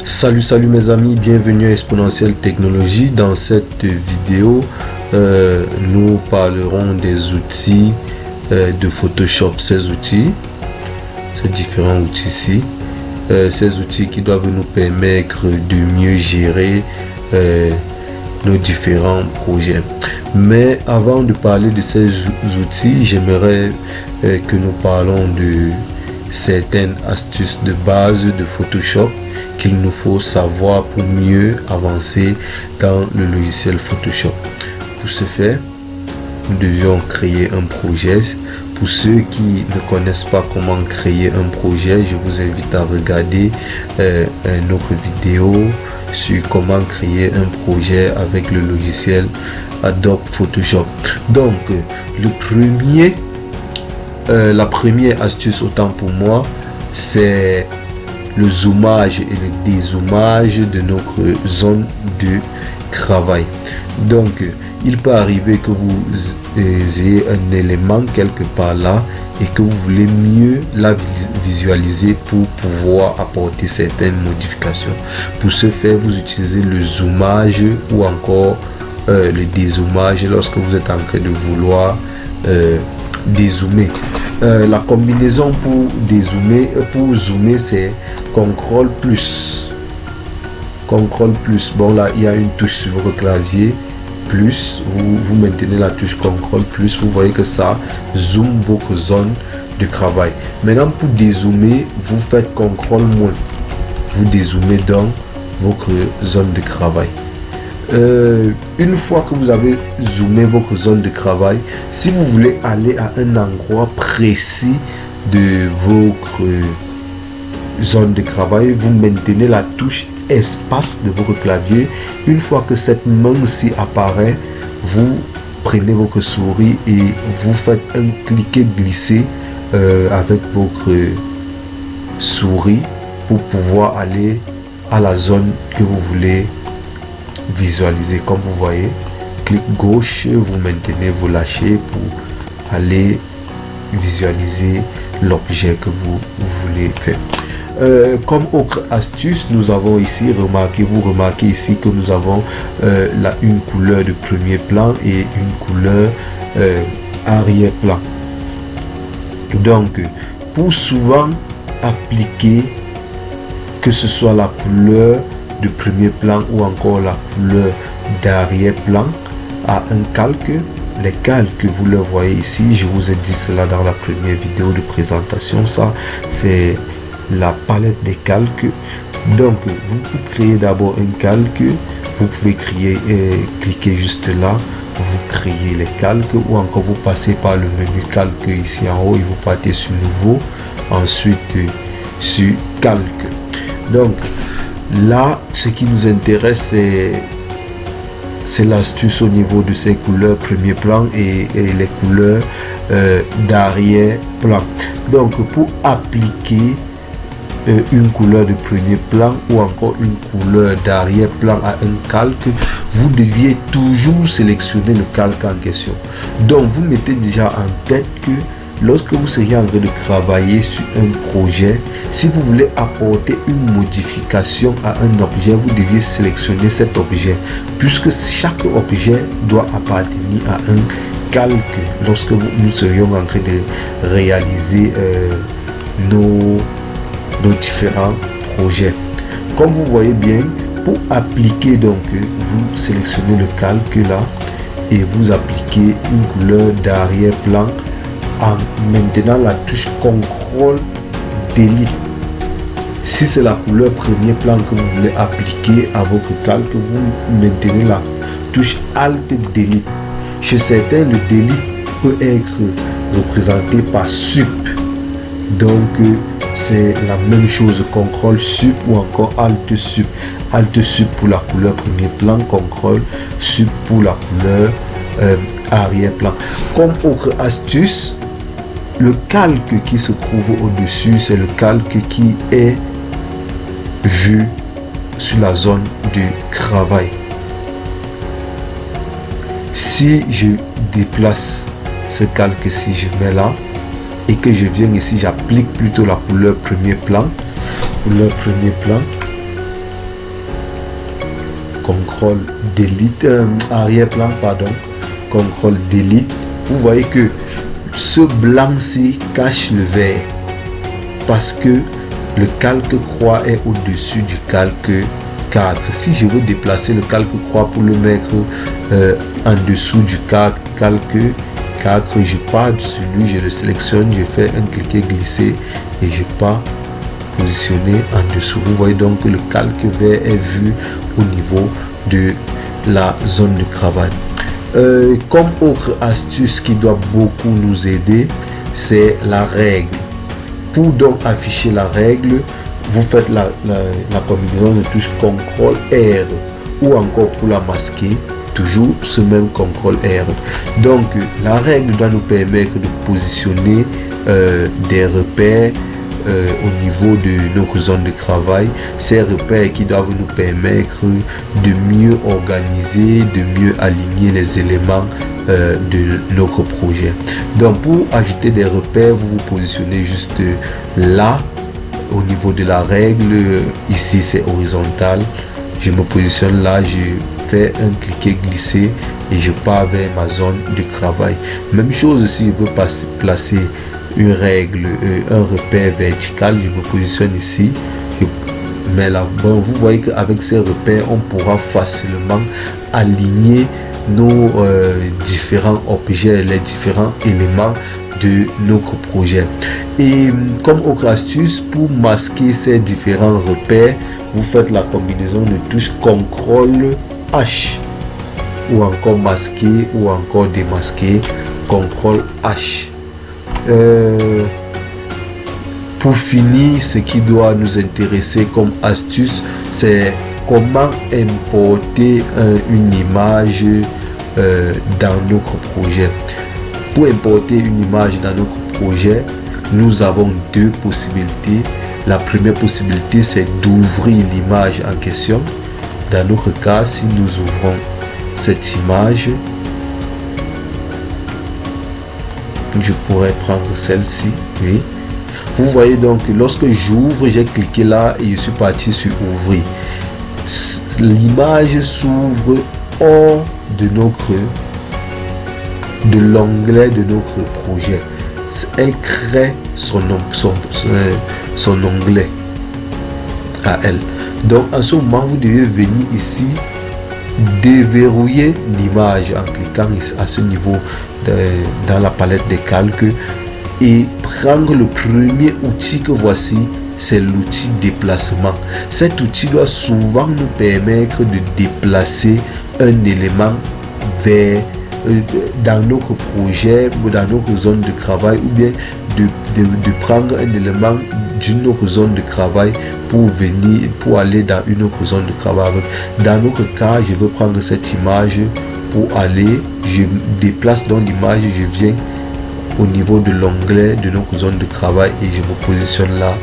Salut mes amis, bienvenue à Exponentielle Technologie. Dans cette vidéo, nous parlerons des outils de Photoshop. Ces différents outils ici, ces outils qui doivent nous permettre de mieux gérer nos différents projets. Mais avant de parler de ces outils, j'aimerais que nous parlons de certaines astuces de base de Photoshop qu'il nous faut savoir pour mieux avancer dans le logiciel Photoshop. Pour ce faire, nous devions créer un projet. Pour ceux qui ne connaissent pas comment créer un projet, je vous invite à regarder une autre vidéo sur comment créer un projet avec le logiciel Adobe Photoshop. Donc, la première astuce, autant pour moi, c'est le zoomage et le dézoomage de notre zone de travail. Donc, il peut arriver que vous ayez un élément quelque part là et que vous voulez mieux la visualiser pour pouvoir apporter certaines modifications. Pour ce faire, vous utilisez le zoomage ou encore le dézoomage lorsque vous êtes en train de vouloir dézoomer. La combinaison pour zoomer, c'est CTRL plus. CTRL plus. Bon, là, il y a une touche sur votre clavier. Plus, vous maintenez la touche CTRL plus. Vous voyez que ça zoome votre zone de travail. Maintenant, pour dézoomer, vous faites CTRL moins. Vous dézoomez dans votre zone de travail. Une fois que vous avez zoomé votre zone de travail, si vous voulez aller à un endroit précis de votre zone de travail, vous maintenez la touche espace de votre clavier. Une fois que cette main-ci apparaît, vous prenez votre souris et vous faites un cliquer glisser avec votre souris pour pouvoir aller à la zone que vous voulez visualiser. Comme vous voyez, clic gauche, vous maintenez, vous lâchez pour aller visualiser l'objet que vous voulez faire. Comme autre astuce, nous avons ici vous remarquez ici que nous avons une couleur de premier plan et une couleur arrière-plan. Donc, pour souvent appliquer, que ce soit la couleur de premier plan ou encore la couleur d'arrière-plan à un calque, les calques, vous le voyez ici, je vous ai dit cela dans la première vidéo de présentation. Ça, c'est la palette des calques. Donc, vous créez d'abord un calque, vous pouvez cliquer juste là, vous créez les calques, ou encore vous passez par le menu calque ici en haut et vous partez sur nouveau, ensuite sur calque. Donc là, ce qui nous intéresse, c'est l'astuce au niveau de ces couleurs premier plan et les couleurs d'arrière-plan. Donc, pour appliquer une couleur de premier plan ou encore une couleur d'arrière-plan à un calque, vous deviez toujours sélectionner le calque en question. Donc, vous mettez déjà en tête que lorsque vous seriez en train de travailler sur un projet, si vous voulez apporter une modification à un objet, vous deviez sélectionner cet objet, puisque chaque objet doit appartenir à un calque lorsque nous serions en train de réaliser nos différents projets. Comme vous voyez bien, pour appliquer, donc vous sélectionnez le calque là et vous appliquez une couleur d'arrière-plan en maintenant la touche CTRL Delete. Si c'est la couleur premier plan que vous voulez appliquer à votre calque, vous maintenez la touche Alt Delete. Chez certains, le Delete peut être représenté par Sup. Donc c'est la même chose, CTRL Sup ou encore Alt Sup. Alt Sup pour la couleur premier plan, CTRL Sup pour la couleur arrière-plan. Comme autre astuce, le calque qui se trouve au-dessus, c'est le calque qui est vu sur la zone de travail. Si je déplace ce calque-ci, je mets là, et que je viens ici, j'applique plutôt la couleur premier plan, CTRL delete, arrière-plan, pardon, CTRL delete, vous voyez que ce blanc-ci cache le vert parce que le calque croix est au-dessus du calque 4. Si je veux déplacer le calque croix pour le mettre en dessous du calque 4, je pars dessus lui, je le sélectionne, je fais un cliquer glisser et je pars positionner en dessous. Vous voyez donc que le calque vert est vu au niveau de la zone de travail. Comme autre astuce qui doit beaucoup nous aider, c'est la règle. Pour donc afficher la règle, vous faites la combinaison de touche CTRL R, ou encore pour la masquer, toujours ce même CTRL R. Donc la règle doit nous permettre de positionner des repères au niveau de notre zone de travail, ces repères qui doivent nous permettre de mieux organiser, de mieux aligner les éléments de notre projet. Donc pour ajouter des repères, vous vous positionnez juste là au niveau de la règle. Ici c'est horizontal, je me positionne là, je fais un cliquer glisser et je pars vers ma zone de travail. Même chose si je veux placer une règle, un repère vertical, je me positionne ici, mais là, bon, vous voyez qu'avec ces repères on pourra facilement aligner nos différents objets, les différents éléments de notre projet. Et comme autre astuce, pour masquer ces différents repères, vous faites la combinaison de touches CTRL H, ou encore masquer ou encore démasquer, CTRL H. Pour finir, ce qui doit nous intéresser comme astuce, c'est comment importer une image dans notre projet. Pour importer une image dans notre projet, nous avons deux possibilités. La première possibilité, c'est d'ouvrir l'image en question. Dans notre cas, si nous ouvrons cette image, je pourrais prendre celle-ci, oui. Vous voyez donc que lorsque j'ouvre, j'ai cliqué là et je suis parti sur ouvrir. L'image s'ouvre hors de l'onglet de notre projet. Elle crée son onglet à elle. Donc en ce moment, vous devez venir ici, déverrouiller l'image en cliquant à ce niveau dans la palette des calques et prendre le premier outil que voici, c'est l'outil déplacement. Cet outil doit souvent nous permettre de déplacer un élément vers dans notre projet ou dans notre zone de travail, ou bien de prendre un élément d'une autre zone de travail pour aller dans une autre zone de travail. Dans notre cas, je veux prendre cette image pour aller, je déplace dans l'image, je viens au niveau de l'onglet de notre zone de travail et je me positionne là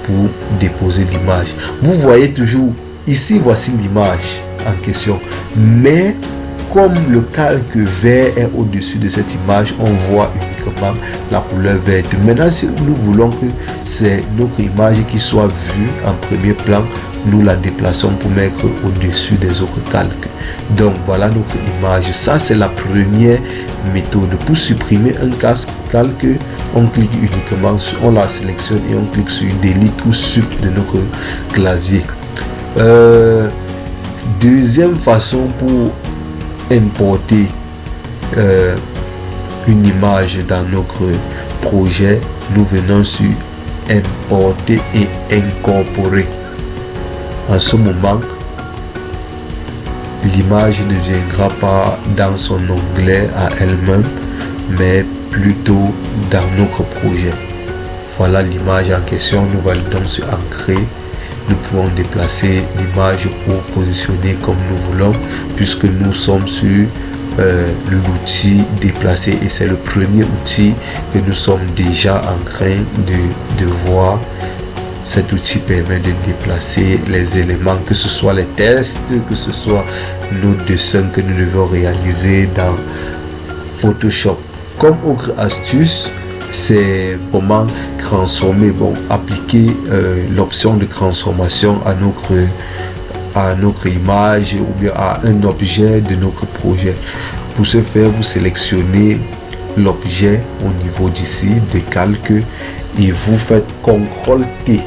pour déposer l'image. Vous voyez toujours ici, voici l'image en question, mais comme le calque vert est au-dessus de cette image, on voit uniquement la couleur verte. Maintenant, si nous voulons que c'est notre image qui soit vue en premier plan, nous la déplaçons pour mettre au-dessus des autres calques. Donc voilà notre image. Ça, c'est la première méthode. Pour supprimer un calque, on clique uniquement sur, on la sélectionne et on clique sur Delete ou Sup de notre clavier. Deuxième façon pour importer une image dans notre projet, nous venons sur Importer et incorporer. En ce moment, l'image ne viendra pas dans son onglet à elle-même, mais plutôt dans notre projet. Voilà l'image en question. Nous allons donc sur Ancrer. Nous pouvons déplacer l'image pour positionner comme nous voulons, puisque nous sommes sur l'outil déplacer et c'est le premier outil que nous sommes déjà en train de voir. Cet outil permet de déplacer les éléments, que ce soit les tests, que ce soit nos dessins que nous devons réaliser dans Photoshop. Comme autre astuce, c'est comment transformer, appliquer l'option de transformation à notre image ou bien à un objet de notre projet. Pour ce faire, vous sélectionnez l'objet au niveau d'ici de calque et vous faites CTRL T.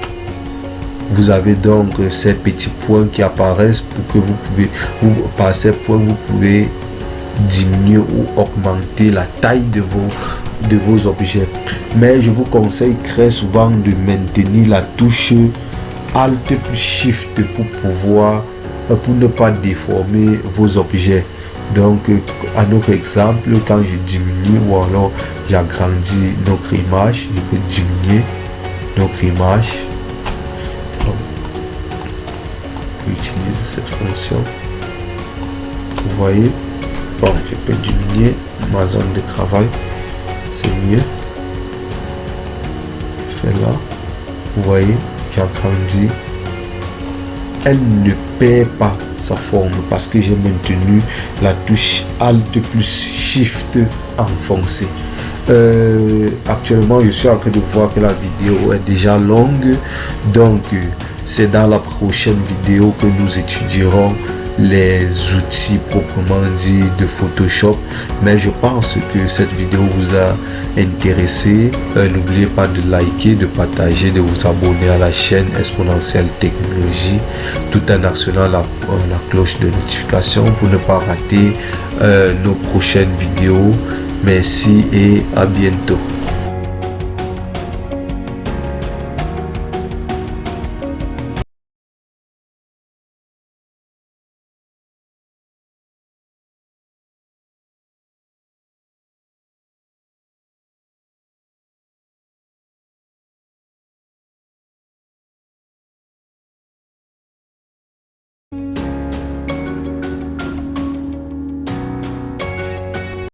Vous avez donc ces petits points qui apparaissent pour que par ces points, vous pouvez diminuer ou augmenter la taille de vos objets. Mais je vous conseille très souvent de maintenir la touche Alt plus Shift pour ne pas déformer vos objets. Donc à notre exemple, quand je diminue ou alors j'agrandis notre image, je peux diminuer notre image. Donc, j'utilise cette fonction. Vous voyez, bon, je peux diminuer ma zone de travail, c'est mieux. Je fais là, vous voyez, j'agrandis. Elle ne perd pas sa forme parce que j'ai maintenu la touche Alt plus Shift enfoncée. Actuellement, je suis en train de voir que la vidéo est déjà longue, donc c'est dans la prochaine vidéo que nous étudierons les outils proprement dit de Photoshop. Mais je pense que cette vidéo vous a intéressé. N'oubliez pas de liker, de partager, de vous abonner à la chaîne Exponentielle Technologie tout en actionnant la cloche de notification pour ne pas rater nos prochaines vidéos. Merci et à bientôt.